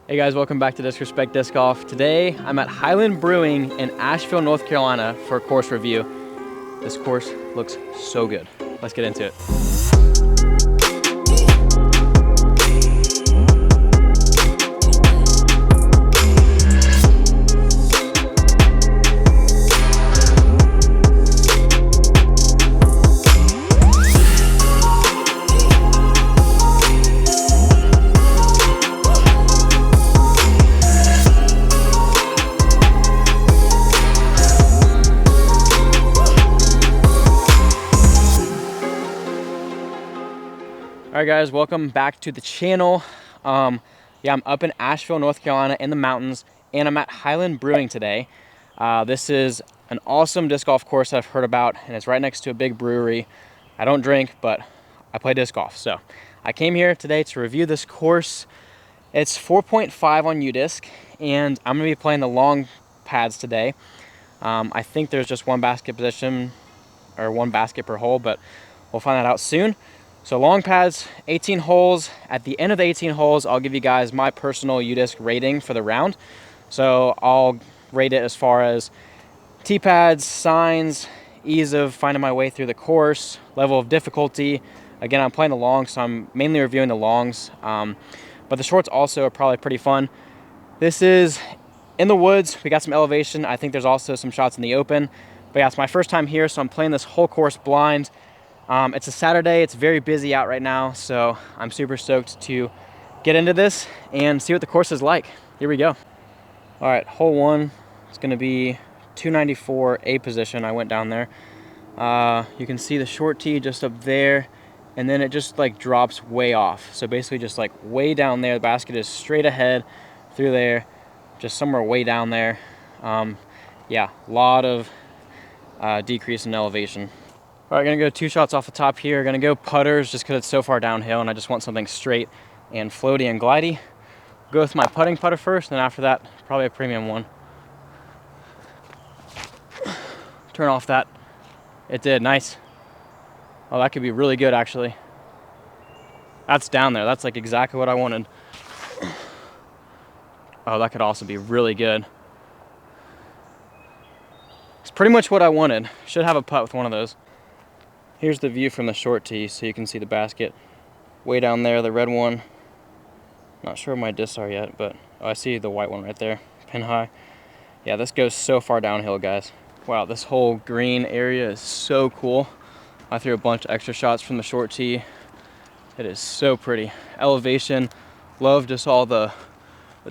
Hey guys, welcome back to Disrespect Disc Golf. Today, I'm at Highland Brewing in Asheville, North Carolina for a course review. This course looks so good. Let's get into it. Alright guys, welcome back to the channel. I'm up in Asheville, North Carolina in the mountains, and I'm at Highland Brewing today. This is an awesome disc golf course I've heard about, and it's right next to a big brewery. I don't drink, but I play disc golf. So I came here today to review this course. It's 4.5 on U-disc, and I'm going to be playing the long pads today. I think there's just one basket position, or one basket per hole, but we'll find that out soon. So long pads, 18 holes. At the end of the 18 holes, I'll give you guys my personal U-disc rating for the round. So I'll rate it as far as tee pads, signs, ease of finding my way through the course, level of difficulty. Again, I'm playing the longs, so I'm mainly reviewing the longs. But the shorts also are probably pretty fun. This is in the woods. We got some elevation. I think there's also some shots in the open. But yeah, it's my first time here, so I'm playing this whole course blind. It's a Saturday, it's very busy out right now, so I'm super stoked to get into this and see what the course is like. Here we go. All right, hole one is gonna be 294 A position. I went down there. You can see the short tee just up there, and then it just like drops way off. So basically just like way down there, the basket is straight ahead through there, just somewhere way down there. Yeah, a lot of decrease in elevation. All right, gonna go 2 shots off the top here. Gonna go putters just because it's so far downhill and I just want something straight and floaty and glidey. Go with my putting putter first, and after that, probably a premium one. Turn off that. It did, nice. Oh, that could be really good actually. That's down there, that's like exactly what I wanted. Oh, that could also be really good. It's pretty much what I wanted. Should have a putt with one of those. Here's the view from the short tee, so you can see the basket way down there, the red one. Not sure where my discs are yet, but oh, I see the white one right there, pin high. Yeah, this goes so far downhill, guys. Wow, this whole green area is so cool. I threw a bunch of extra shots from the short tee. It is so pretty. Elevation, love just all the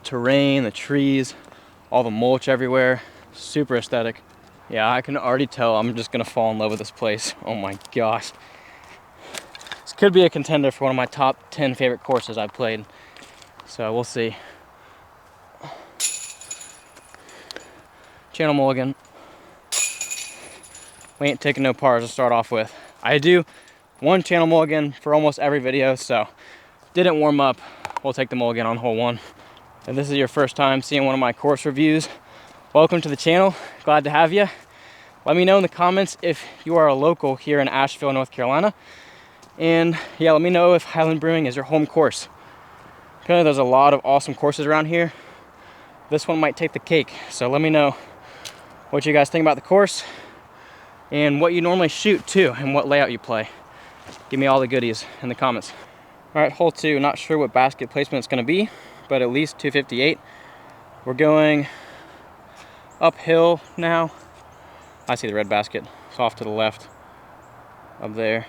terrain, the trees, all the mulch everywhere. Super aesthetic. Yeah, I can already tell I'm just gonna fall in love with this place. Oh my gosh. This could be a contender for one of my top 10 favorite courses I've played. So we'll see. Channel mulligan. We ain't taking no pars to start off with. I do one channel mulligan for almost every video, so didn't warm up. We'll take the mulligan on hole one. If this is your first time seeing one of my course reviews, welcome to the channel, glad to have you. Let me know in the comments if you are a local here in Asheville, North Carolina. And yeah, let me know if Highland Brewing is your home course. Apparently there's a lot of awesome courses around here. This one might take the cake. So let me know what you guys think about the course and what you normally shoot too, and what layout you play. Give me all the goodies in the comments. All right, hole 2, not sure what basket placement it's gonna be, but at least 258. We're going uphill now. I see the red basket. It's off to the left up there.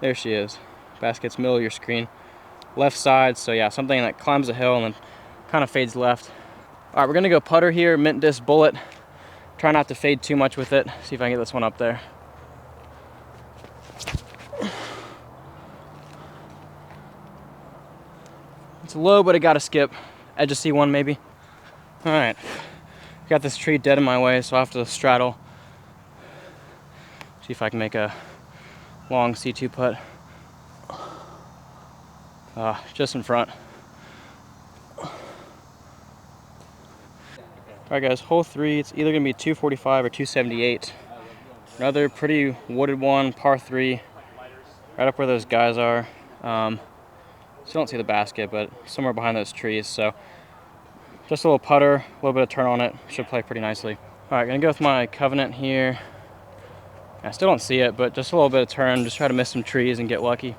There she is. Basket's middle of your screen. Left side, so yeah, something that climbs a hill and then kind of fades left. All right, we're gonna go putter here, mint disc bullet. Try not to fade too much with it. See if I can get this one up there. It's low, but it got to skip. Edge of C1 maybe. All right, got this tree dead in my way, so I have to straddle. See if I can make a long C2 putt. Just in front. All right guys, hole 3, it's either gonna be 245 or 278. Another pretty wooded one, par 3, right up where those guys are. Still don't see the basket, but somewhere behind those trees. So just a little putter, a little bit of turn on it, should play pretty nicely. All right, gonna go with my Covenant here. I still don't see it, but just a little bit of turn, just try to miss some trees and get lucky.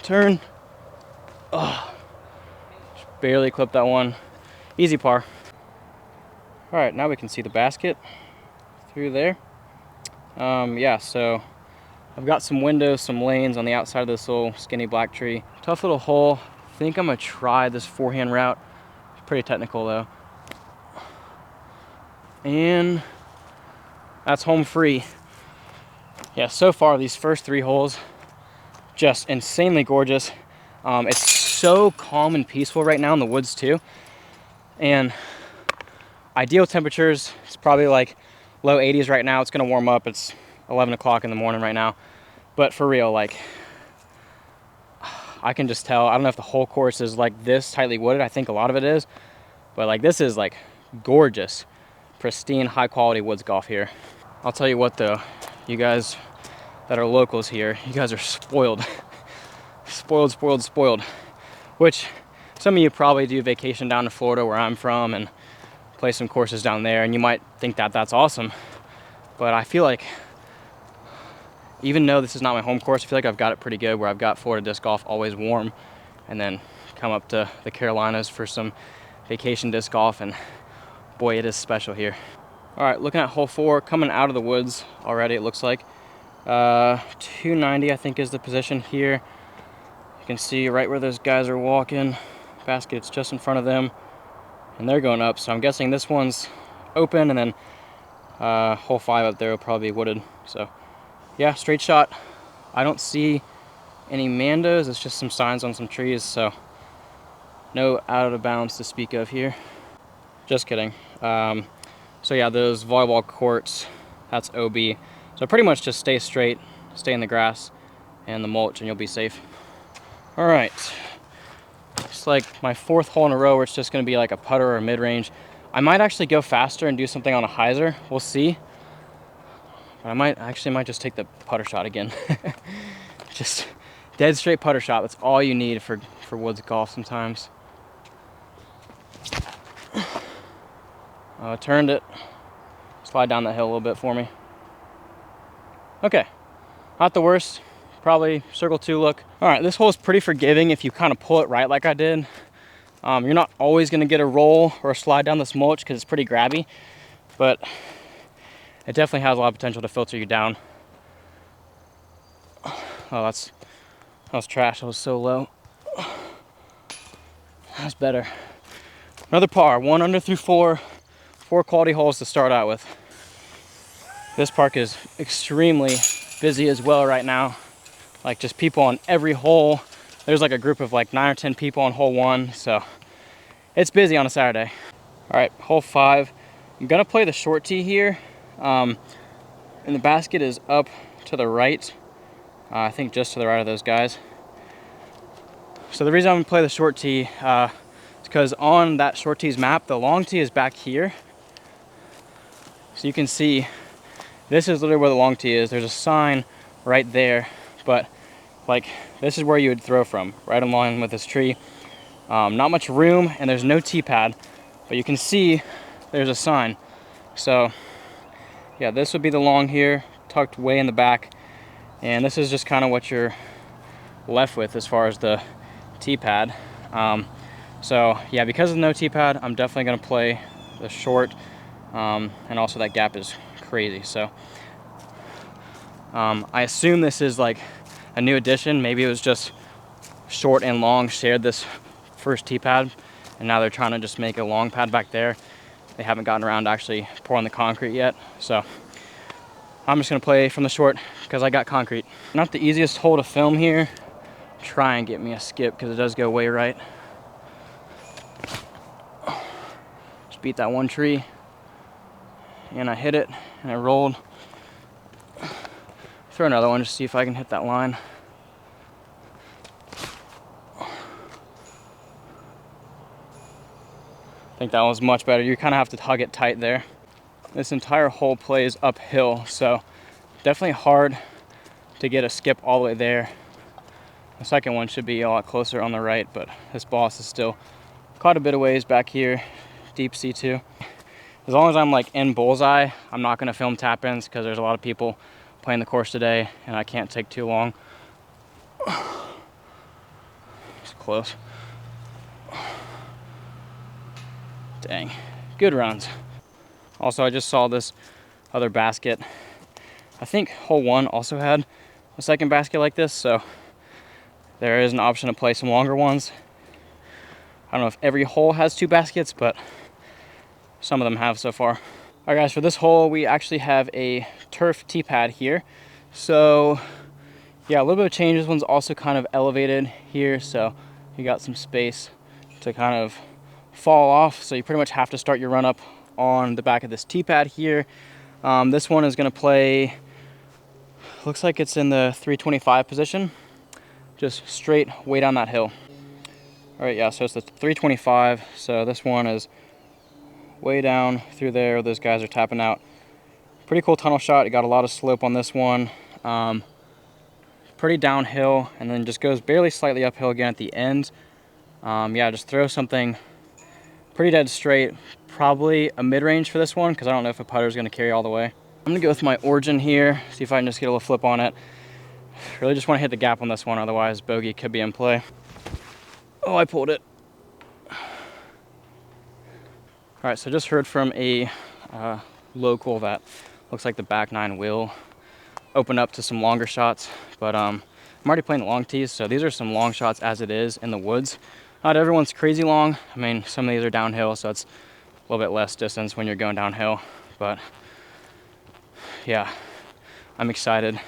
Turn. Oh, just barely clipped that one. Easy par. All right, now we can see the basket through there. Yeah, so I've got some windows, some lanes on the outside of this little skinny black tree. Tough little hole. I think I'm gonna try this forehand route. It's pretty technical though. And that's home free. Yeah, so far these first 3 holes, just insanely gorgeous. It's so calm and peaceful right now in the woods too. And ideal temperatures, it's probably like low 80s right now. It's gonna warm up. It's 11 o'clock in the morning right now. But for real, like, I can just tell, I don't know if the whole course is like this tightly wooded. I think a lot of it is. But like, this is like gorgeous, pristine, high quality woods golf here. I'll tell you what though, you guys that are locals here, you guys are spoiled. Spoiled, spoiled, spoiled. Which some of you probably do vacation down to Florida where I'm from and play some courses down there, and you might think that that's awesome. But I feel like, even though this is not my home course, I feel like I've got it pretty good where I've got Florida disc golf always warm, and then come up to the Carolinas for some vacation disc golf, and boy, it is special here. All right, looking at hole 4, coming out of the woods already, it looks like. 290, I think, is the position here. You can see right where those guys are walking. Basket's just in front of them, and they're going up. So I'm guessing this one's open, and then hole 5 up there will probably be wooded. So yeah, straight shot. I don't see any mandos. It's just some signs on some trees. So no out of bounds to speak of here. Just kidding. So yeah, those volleyball courts, that's OB. So pretty much just stay straight, stay in the grass and the mulch, and you'll be safe. All right, it's like my 4th hole in a row where it's just gonna be like a putter or a mid-range. I might actually go faster and do something on a hyzer, we'll see. But I might just take the putter shot again. Just dead straight putter shot, that's all you need for woods golf sometimes. Turned it, slide down that hill a little bit for me. Okay, not the worst. Probably circle 2 look. All right, this hole is pretty forgiving if you kind of pull it right like I did. You're not always gonna get a roll or a slide down this mulch because it's pretty grabby, but it definitely has a lot of potential to filter you down. Oh, that was trash. It was so low. That's better. Another par, 1 under through 4. 4 quality holes to start out with. This park is extremely busy as well right now. Like, just people on every hole. There's like a group of like 9 or 10 people on hole 1, so it's busy on a Saturday. All right, hole 5. I'm gonna play the short tee here, and the basket is up to the right. I think just to the right of those guys. So the reason I'm gonna play the short tee is because on that short tee's map, the long tee is back here. So you can see, this is literally where the long tee is. There's a sign right there, but like, this is where you would throw from, right in line with this tree. Not much room, and there's no tee pad, but you can see there's a sign. So yeah, this would be the long here, tucked way in the back, and this is just kind of what you're left with as far as the tee pad. So yeah, because of no tee pad, I'm definitely gonna play the short, and also that gap is crazy. So I assume this is like a new addition. Maybe it was just short and long shared this first tee pad, and now they're trying to just make a long pad back there. They haven't gotten around to actually pouring the concrete yet. So I'm just gonna play from the short because I got concrete. Not the easiest hole to film here. Try and get me a skip because it does go way right. Just beat that one tree, and I hit it, and I rolled. Throw another one just to see if I can hit that line. I think that was much better. You kind of have to hug it tight there. This entire hole plays uphill, so Definitely hard to get a skip all the way there. The second one should be a lot closer on the right, but this boss is still quite a bit of ways back here, deep C2. As long as I'm like in bullseye, I'm not gonna film tap-ins because there's a lot of people playing the course today and I can't take too long. It's close. Dang, good runs. Also, I just saw this other basket. I think hole 1 also had a second basket like this, so there is an option to play some longer ones. I don't know if every hole has 2 baskets, but some of them have so far. All right guys, for this hole, we actually have a turf tee pad here. So yeah, a little bit of change. This one's also kind of elevated here, so you got some space to kind of fall off. So you pretty much have to start your run up on the back of this tee pad here. This one is gonna play, looks like it's in the 325 position, just straight way down that hill. All right, yeah, so it's the 325. So this one is way down through there. Those guys are tapping out. Pretty cool tunnel shot. It got a lot of slope on this one. Pretty downhill, and then just goes barely slightly uphill again at the end. Yeah, just throw something pretty dead straight. Probably a mid-range for this one because I don't know if a putter is going to carry all the way. I'm going to go with my Origin here, see if I can just get a little flip on it. Really just want to hit the gap on this one, otherwise bogey could be in play. Oh, I pulled it. All right, so just heard from a local that looks like the back 9 will open up to some longer shots, but I'm already playing the long tees, so these are some long shots as it is in the woods. Not everyone's crazy long. I mean, some of these are downhill, so it's a little bit less distance when you're going downhill, but yeah, I'm excited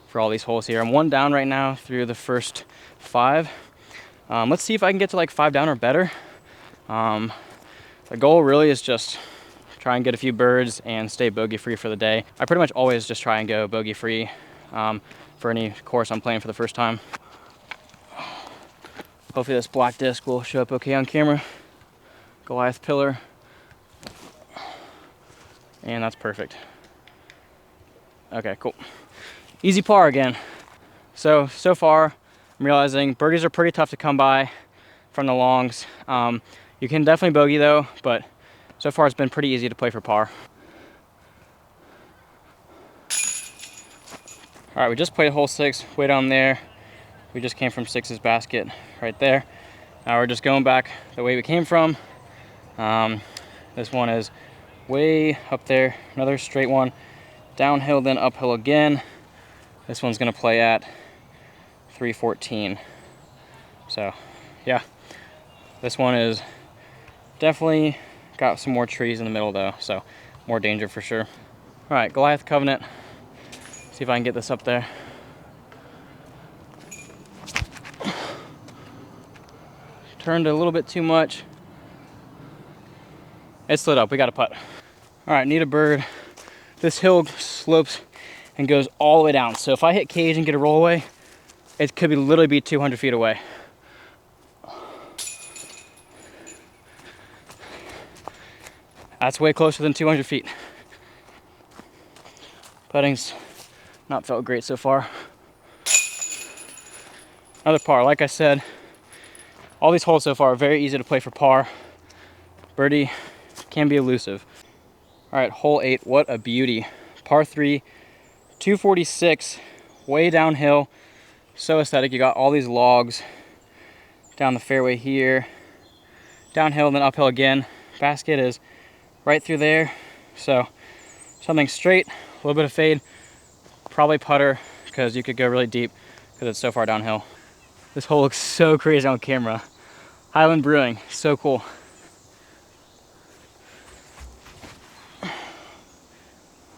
for all these holes here. I'm 1 down right now through the first 5. Let's see if I can get to like 5 down or better. The goal really is just try and get a few birds and stay bogey free for the day. I pretty much always just try and go bogey free for any course I'm playing for the first time. Hopefully this black disc will show up okay on camera. Goliath pillar. And that's perfect. Okay, cool. Easy par again. So far I'm realizing birdies are pretty tough to come by from the longs. You can definitely bogey though, but so far it's been pretty easy to play for par. All right, we just played hole 6 way down there. We just came from 6's basket right there. Now we're just going back the way we came from. This one is way up there, another straight one. Downhill, then uphill again. This one's gonna play at 314. So yeah, this one is definitely got some more trees in the middle though, so more danger for sure. All right, Goliath Covenant. See if I can get this up there. Turned a little bit too much. It slid up, we got a putt. All right, need a bird. This hill slopes and goes all the way down. So if I hit cage and get a roll away, it could literally be 200 feet away. That's way closer than 200 feet. Putting's not felt great so far. Another par, like I said, all these holes so far are very easy to play for par. Birdie can be elusive. All right, hole 8, what a beauty. Par 3, 246, way downhill. So aesthetic, you got all these logs down the fairway here. Downhill, then uphill again. Basket is right through there. So something straight, a little bit of fade, probably putter because you could go really deep because it's so far downhill. This hole looks so crazy on camera. Highland Brewing, so cool.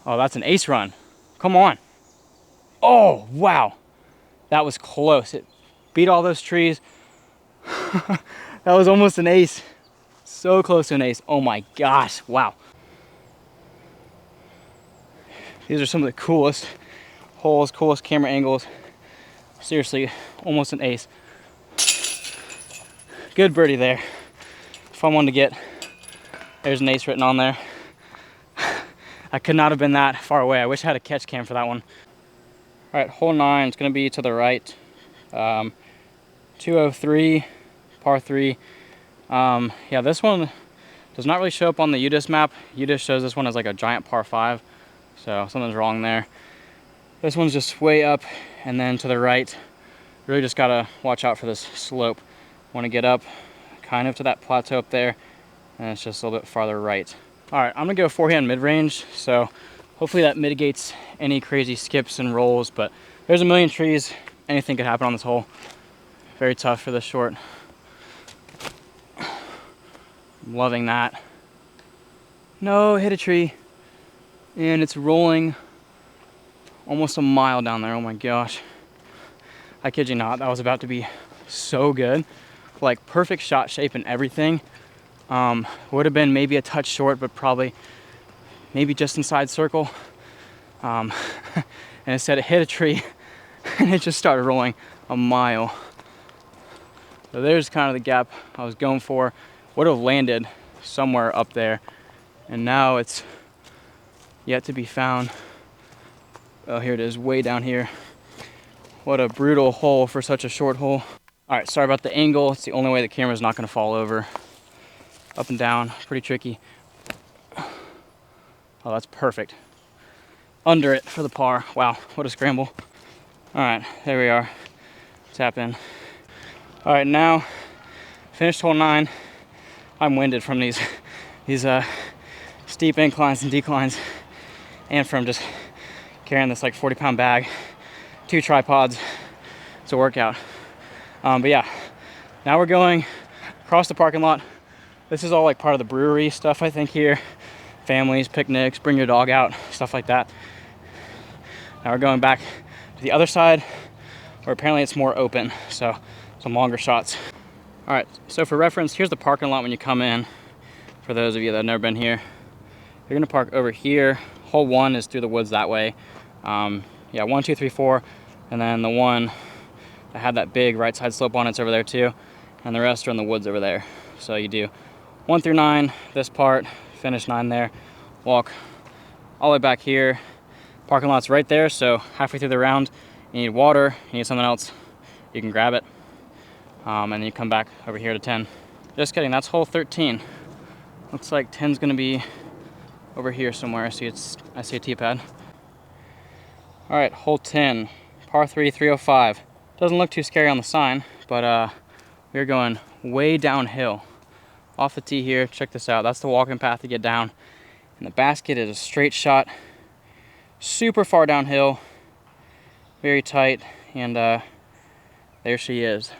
Oh, that's an ace run. Come on. Oh, wow. That was close. It beat all those trees. That was almost an ace. So close to an ace. Oh my gosh, wow. These are some of the coolest holes, coolest camera angles. Seriously, almost an ace. Good birdie there. Fun one to get. There's an ace written on there. I could not have been that far away. I wish I had a catch cam for that one. All right, hole 9 is going to be to the right. 203, par 3. Yeah, this one does not really show up on the UDIS map. UDIS shows this one as like a giant par 5, so something's wrong there. This one's just way up and then to the right. Really just gotta watch out for this slope. Want to get up kind of to that plateau up there, and it's just a little bit farther right. All right, I'm gonna go forehand mid-range, so hopefully that mitigates any crazy skips and rolls, but there's a million trees. Anything could happen on this hole. Very tough for this short. I'm loving that. No, hit a tree. And it's rolling almost a mile down there. Oh my gosh. I kid you not, that was about to be so good. Like perfect shot shape and everything. Would have been maybe a touch short, but probably maybe just inside circle. And instead it hit a tree and it just started rolling a mile. So there's kind of the gap I was going for. Would have landed somewhere up there, and now it's yet to be found. Oh, here it is, way down here. What a brutal hole for such a short hole. All right, sorry about the angle. It's the only way the camera's not gonna fall over. Up and down, pretty tricky. Oh, that's perfect. Under it for the par. Wow, what a scramble. All right, there we are. Tap in. All right, now finished hole 9. I'm winded from these steep inclines and declines, and from just carrying this like 40-pound bag, 2 tripods. It's a workout. But yeah, now we're going across the parking lot. This is all like part of the brewery stuff, I think, here. Families, picnics, bring your dog out, stuff like that. Now we're going back to the other side, where apparently it's more open, so some longer shots. All right, so for reference, here's the parking lot when you come in. For those of you that have never been here, you're gonna park over here. Hole 1 is through the woods that way. Yeah, 1, 2, 3, 4, and then the one that had that big right side slope on it's over there too, and the rest are in the woods over there. So you do 1 through 9, this part, finish 9 there, walk all the way back here. Parking lot's right there, so halfway through the round, you need water, you need something else, you can grab it, and then you come back over here to 10. Just kidding, that's hole 13. Looks like 10's gonna be over here somewhere. I see a tee pad. All right, hole 10, par 3, 305. Doesn't look too scary on the sign, but we're going way downhill. Off the tee here, check this out. That's the walking path to get down. And the basket is a straight shot, super far downhill, very tight, and there she is.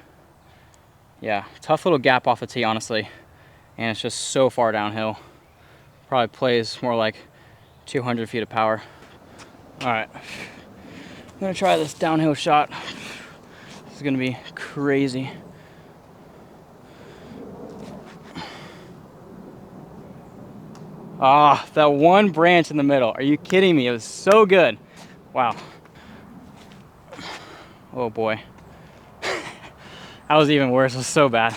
Yeah, tough little gap off the tee, honestly. And it's just so far downhill. Probably plays more like 200 feet of power. All right, I'm gonna try this downhill shot. This is gonna be crazy. Ah, that one branch in the middle. Are you kidding me? It was so good. Wow. Oh boy. That was even worse. It was so bad.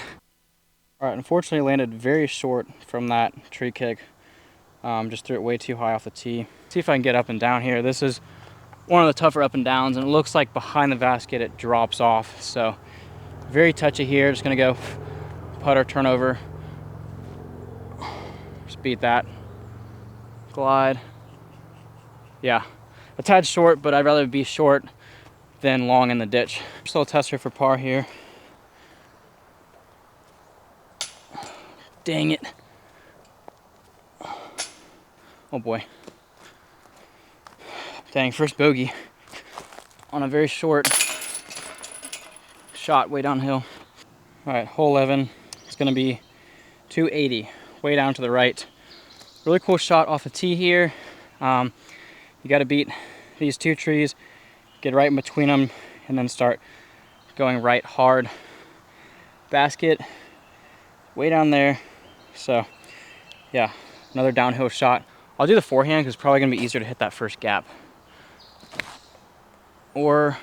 All right, unfortunately landed very short from that tree kick. Just threw it way too high off the tee. See if I can get up and down here. This is one of the tougher up and downs, and it looks like behind the basket it drops off. So very touchy here. Just gonna go putter, turnover. Just beat that. Glide. Yeah, a tad short, but I'd rather be short than long in the ditch. Still a tester for par here. Dang it. Oh boy. Dang, first bogey on a very short shot way downhill. All right, hole 11. It's gonna be 280, way down to the right. Really cool shot off the tee here. You gotta beat these 2 trees, get right in between them, and then start going right hard. Basket way down there. So yeah, another downhill shot. I'll do the forehand because it's probably gonna be easier to hit that first gap. Or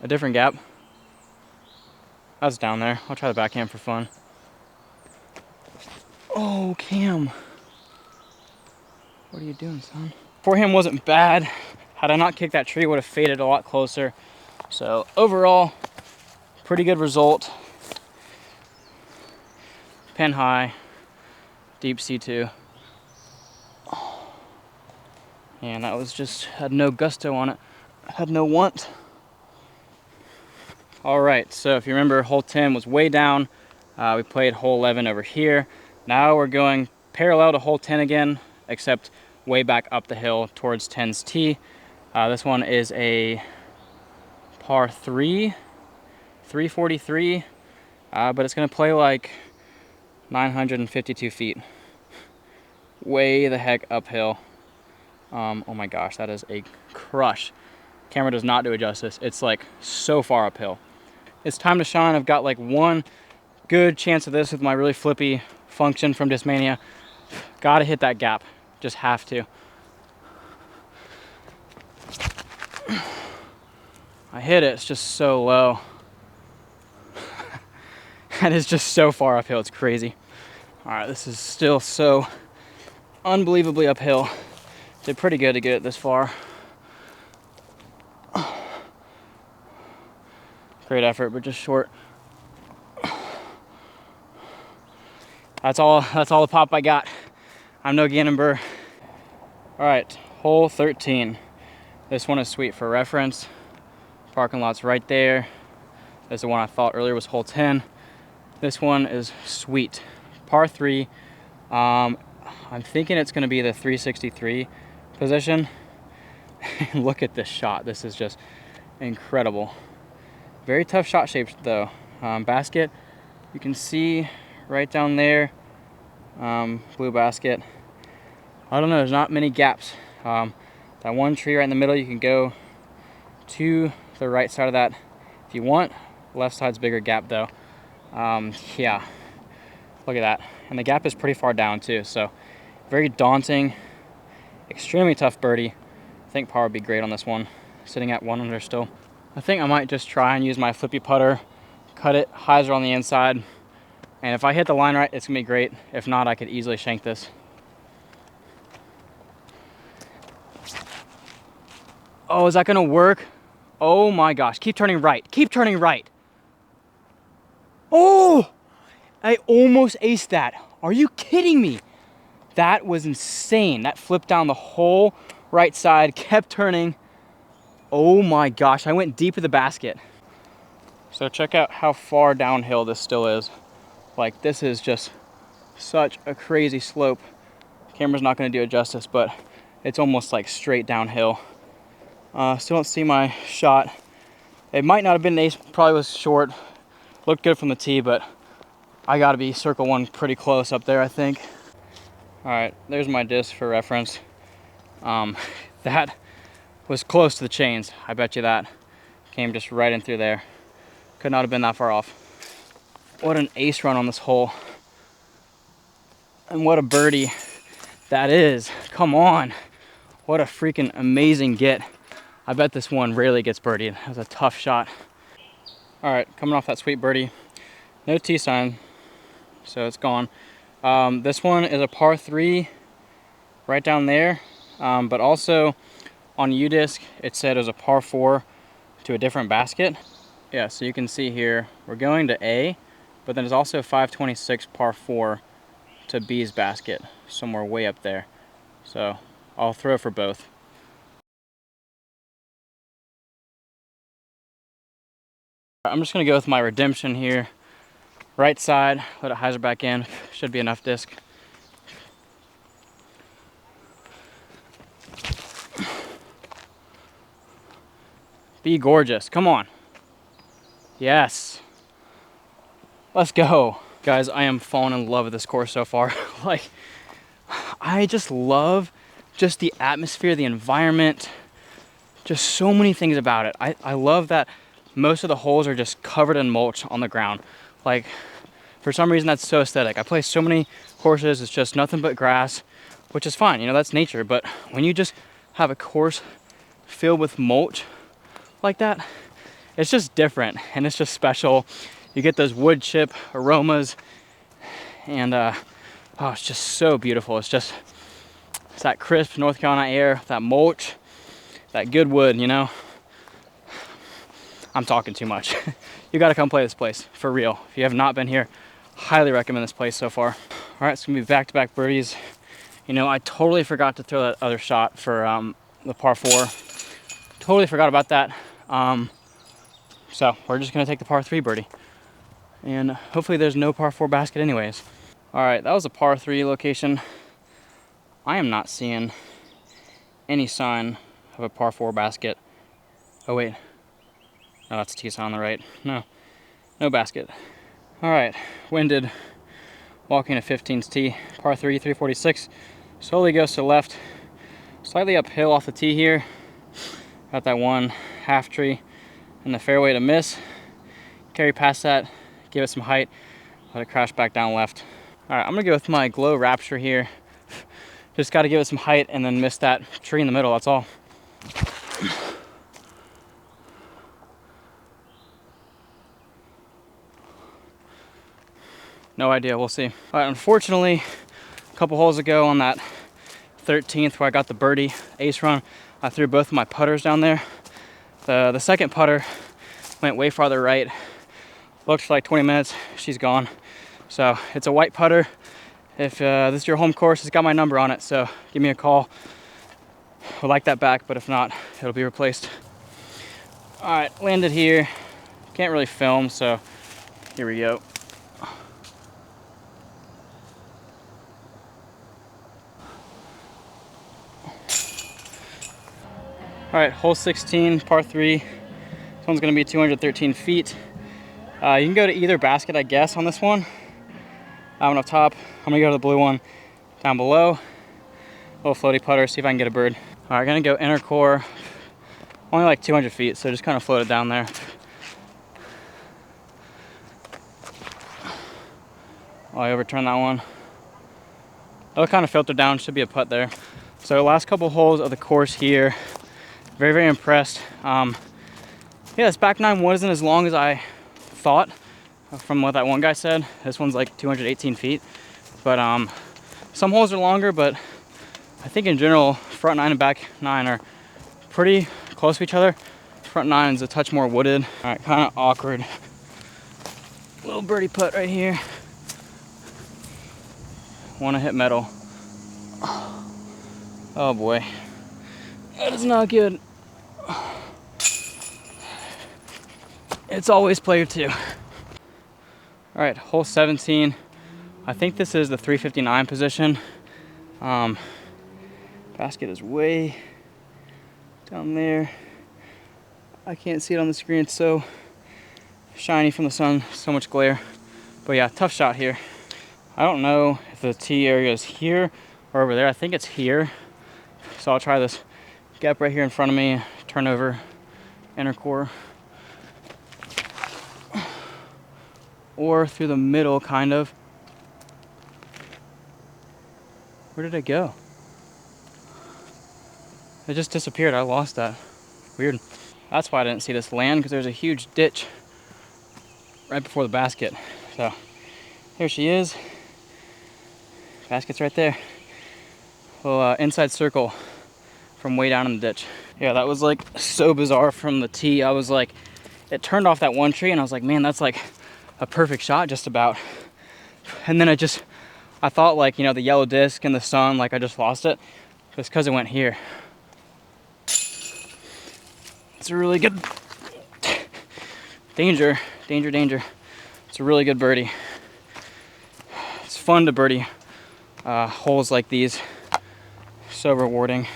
a different gap. That's down there. I'll try the backhand for fun. Oh, Cam. What are you doing, son? Forehand wasn't bad. Had I not kicked that tree, it would have faded a lot closer. So overall, pretty good result. Pin high, deep C2. And that was just, had no gusto on it. Had no want. All right, so if you remember, hole 10 was way down. We played hole 11 over here. Now we're going parallel to hole 10 again, except way back up the hill towards 10's tee. This one is a par 3, 343, but it's gonna play like 952 feet. Way the heck uphill. Oh my gosh, that is a crush. Camera does not do it justice. It's like so far uphill. It's time to shine. I've got like one good chance of this with my really flippy function from Discmania. Gotta hit that gap, just have to. I hit it, it's just so low. And it's just so far uphill, it's crazy. All right, this is still so unbelievably uphill. Did pretty good to get it this far. Great effort, but just short. That's all the pop I got. I'm no Gannon Burr. All right, hole 13. This one is sweet for reference. Parking lot's right there. This is the one I thought earlier was hole 10. This one is sweet. Par 3. I'm thinking it's gonna be the 363 position. Look at this shot. This is just incredible. Very tough shot shapes though. Basket, you can see right down there, blue basket. I don't know, there's not many gaps. That one tree right in the middle, you can go to the right side of that if you want. Left side's bigger gap though. Yeah, look at that. And the gap is pretty far down too, so very daunting, extremely tough birdie. I think par would be great on this one, sitting at 1 under still. I think I might just try and use my flippy putter, cut it, hyzer on the inside, and if I hit the line right, it's gonna be great. If not, I could easily shank this. Oh, is that gonna work? Oh my gosh, keep turning right, keep turning right. Oh, I almost aced that. Are you kidding me? That was insane. That flipped down the whole right side, kept turning. Oh my gosh, I went deep in the basket. So check out how far downhill this still is. Like, this is just such a crazy slope. Camera's not gonna do it justice, but it's almost like straight downhill. Still don't see my shot. It might not have been an ace, probably was short. Looked good from the tee, but I gotta be circle 1 pretty close up there, I think. All right, there's my disc for reference. That was close to the chains, I bet you that. Came just right in through there. Could not have been that far off. What an ace run on this hole. And what a birdie that is. Come on. What a freaking amazing get. I bet this one rarely gets birdied. That was a tough shot. All right, coming off that sweet birdie. No tee sign, so it's gone. This one is a par 3 right down there, but also on U-disc, it said it was a par 4 to a different basket. Yeah, so you can see here, we're going to A, but then there's also 526 par 4 to B's basket, somewhere way up there. So I'll throw for both. I'm just gonna go with my redemption here. Right side, let it hyzer back in. Should be enough disc. Be gorgeous, come on. Yes. Let's go. Guys, I am falling in love with this course so far. Like, I just love just the atmosphere, the environment, just so many things about it. I love that most of the holes are just covered in mulch on the ground. Like, for some reason that's so aesthetic. I play so many courses, it's just nothing but grass, which is fine, you know, that's nature. But when you just have a course filled with mulch like that, it's just different and it's just special. You get those wood chip aromas and oh, it's just so beautiful. It's just, It's that crisp North Carolina air, that mulch, that good wood, you know. I'm talking too much. You gotta come play this place, for real. If you have not been here, highly recommend this place so far. All right, it's gonna be back-to-back birdies. You know, I totally forgot to throw that other shot for the par 4. Totally forgot about that. So we're just gonna take the par 3 birdie. And hopefully there's no par 4 basket anyways. All right, that was a par 3 location. I am not seeing any sign of a par 4 basket. Oh wait, no, that's a tee sign on the right. No basket. All right, winded, walking a 15's tee, par 3, 346. Slowly goes to the left, slightly uphill off the tee here. Got that one half tree in the fairway to miss. Carry past that, give it some height, let it crash back down left. All right, I'm gonna go with my Glow Rapture here. Just gotta give it some height and then miss that tree in the middle, that's all. No idea, we'll see. All right, unfortunately, a couple holes ago on that 13th where I got the birdie ace run, I threw both of my putters down there. The second putter went way farther right. Looked for like 20 minutes, she's gone. So it's a white putter. If this is your home course, it's got my number on it, so give me a call. Would like that back, but if not, it'll be replaced. All right, landed here. Can't really film, so here we go. All right, hole 16, par 3. This one's gonna be 213 feet. You can go to either basket, I guess, on this one. That one up top. I'm gonna go to the blue one down below. Little floaty putter, see if I can get a bird. All right, gonna go inner core. Only like 200 feet, so just kind of float it down there. I overturn that one. That'll kind of filter down, should be a putt there. So last couple holes of the course here. Very, very impressed. Yeah, this back nine wasn't as long as I thought from what that one guy said. This one's like 218 feet. But some holes are longer, but I think in general, front nine and back nine are pretty close to each other. Front nine is a touch more wooded. All right, kind of awkward. Little birdie putt right here. Want to hit metal. Oh boy. That is not good. It's always player 2. All right, hole 17. I think this is the 359 position. Basket is way down there. I can't see it on the screen. It's so shiny from the sun, so much glare. But yeah, tough shot here. I don't know if the tee area is here or over there. I think it's here. So I'll try this gap right here in front of me, turn over inner core. Or through the middle, kind of. Where did it go? It just disappeared. I lost that. Weird. That's why I didn't see this land, because there's a huge ditch right before the basket. So here she is. Basket's right there. Little inside circle from way down in the ditch. Yeah, that was like so bizarre from the tee. I was like, it turned off that one tree and I was like, man, that's like a perfect shot just about. And then I thought like, you know, the yellow disc and the sun, like I just lost it. It's because it went here. It's a really good, danger. It's a really good birdie. It's fun to birdie holes like these. So rewarding.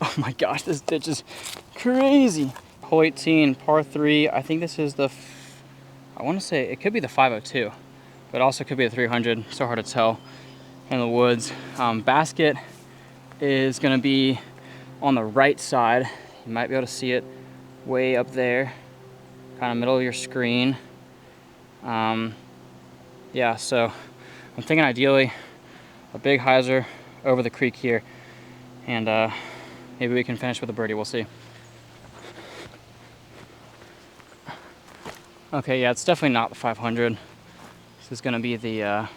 Oh my gosh, this ditch is crazy. Hole 18, par 3. I think this is the, I want to say it could be the 502, but also could be the 300. So hard to tell in the woods. Basket is going to be on the right side. You might be able to see it way up there, kind of middle of your screen. Yeah, so I'm thinking ideally a big hyzer over the creek here, and maybe we can finish with a birdie. We'll see. Okay, yeah, it's definitely not the 500. This is going to be the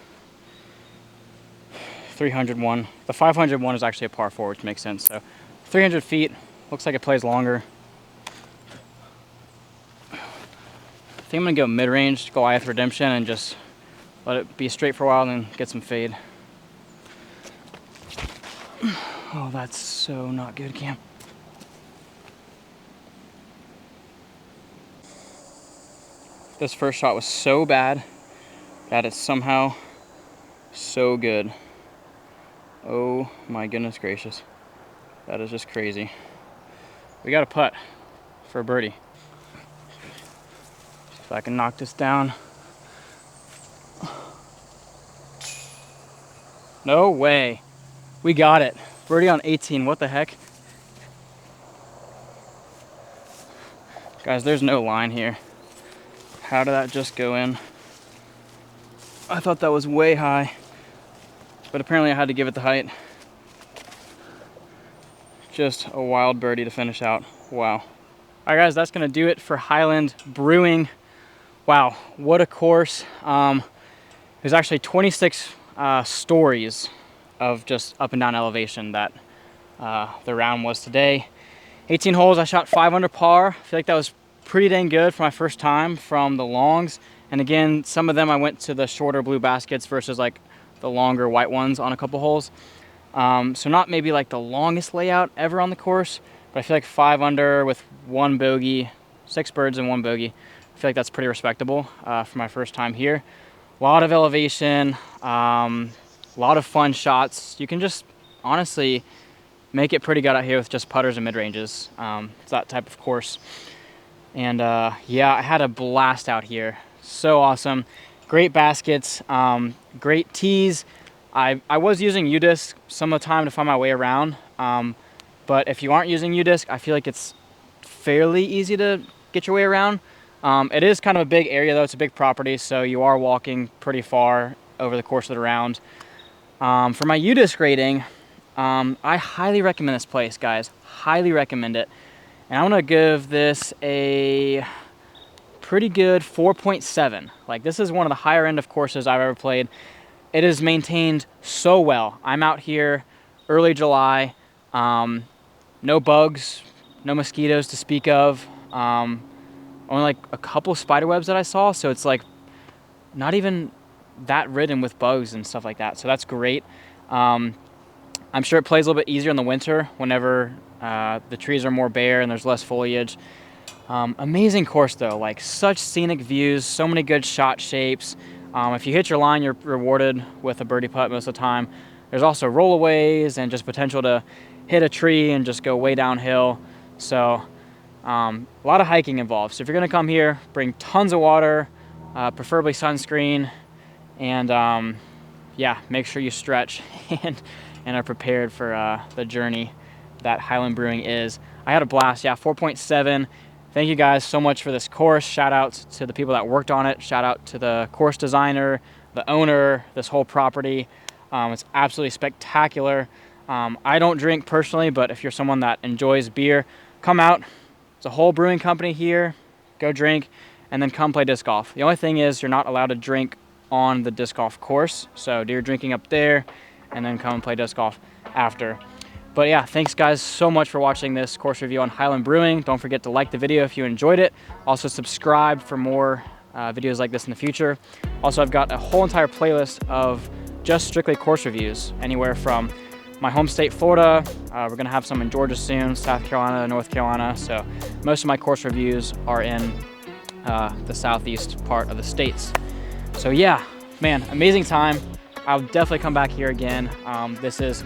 300 one. The 500 one is actually a par 4, which makes sense. So 300 feet, looks like it plays longer. I think I'm gonna go mid-range, Goliath Redemption, and just let it be straight for a while and then get some fade. Oh, that's so not good, Cam. This first shot was so bad that it's somehow so good. Oh my goodness gracious. That is just crazy. We got a putt for a birdie. See if I can knock this down. No way. We got it. Birdie on 18, what the heck? Guys, there's no line here. How did that just go in? I thought that was way high, but apparently I had to give it the height. Just a wild birdie to finish out. Wow. All right, guys, that's gonna do it for Highland Brewing. Wow, what a course. There's actually 26 stories of just up and down elevation that the round was today. 18 holes, I shot 5 under par. I feel like that was pretty dang good for my first time from the longs. And again, some of them I went to the shorter blue baskets versus like the longer white ones on a couple holes. So not maybe like the longest layout ever on the course, but I feel like 5 under with 1 bogey, 6 birds and 1 bogey. I feel like that's pretty respectable for my first time here. A lot of elevation, a lot of fun shots. You can just honestly make it pretty good out here with just putters and mid-ranges. It's that type of course. And yeah, I had a blast out here. So awesome. Great baskets, great tees. I was using U-disc some of the time to find my way around. But if you aren't using U-disc, I feel like it's fairly easy to get your way around. It is kind of a big area though, it's a big property, so you are walking pretty far over the course of the round. For my U-disc rating, I highly recommend this place, guys. Highly recommend it. And I'm gonna give this a pretty good 4.7. Like, this is one of the higher end of courses I've ever played. It is maintained so well. I'm out here early July, no bugs, no mosquitoes to speak of, only like a couple spider webs that I saw, so it's like not even that ridden with bugs and stuff like that, so that's great. I'm sure it plays a little bit easier in the winter whenever the trees are more bare and there's less foliage. Amazing course though, like such scenic views, so many good shot shapes. If you hit your line, you're rewarded with a birdie putt most of the time. There's also rollaways and just potential to hit a tree and just go way downhill. So a lot of hiking involved. So if you're gonna come here, bring tons of water, preferably sunscreen, and yeah, make sure you stretch and are prepared for the journey that Highland Brewing is. I had a blast, yeah, 4.7. Thank you guys so much for this course. Shout out to the people that worked on it. Shout out to the course designer, the owner, this whole property. It's absolutely spectacular. I don't drink personally, but if you're someone that enjoys beer, come out. It's a whole brewing company here. Go drink and then come play disc golf. The only thing is you're not allowed to drink on the disc golf course. So do your drinking up there and then come and play disc golf after. But yeah, thanks guys so much for watching this course review on Highland Brewing. Don't forget to like the video if you enjoyed it. Also subscribe for more videos like this in the future. Also, I've got a whole entire playlist of just strictly course reviews, anywhere from my home state, Florida. We're gonna have some in Georgia soon, South Carolina, North Carolina. So most of my course reviews are in the southeast part of the states. So yeah, man, amazing time. I'll definitely come back here again. This is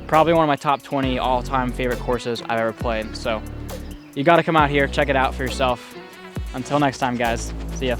probably one of my top 20 all-time favorite courses I've ever played. So you got to come out here, check it out for yourself. Until next time, guys. See ya.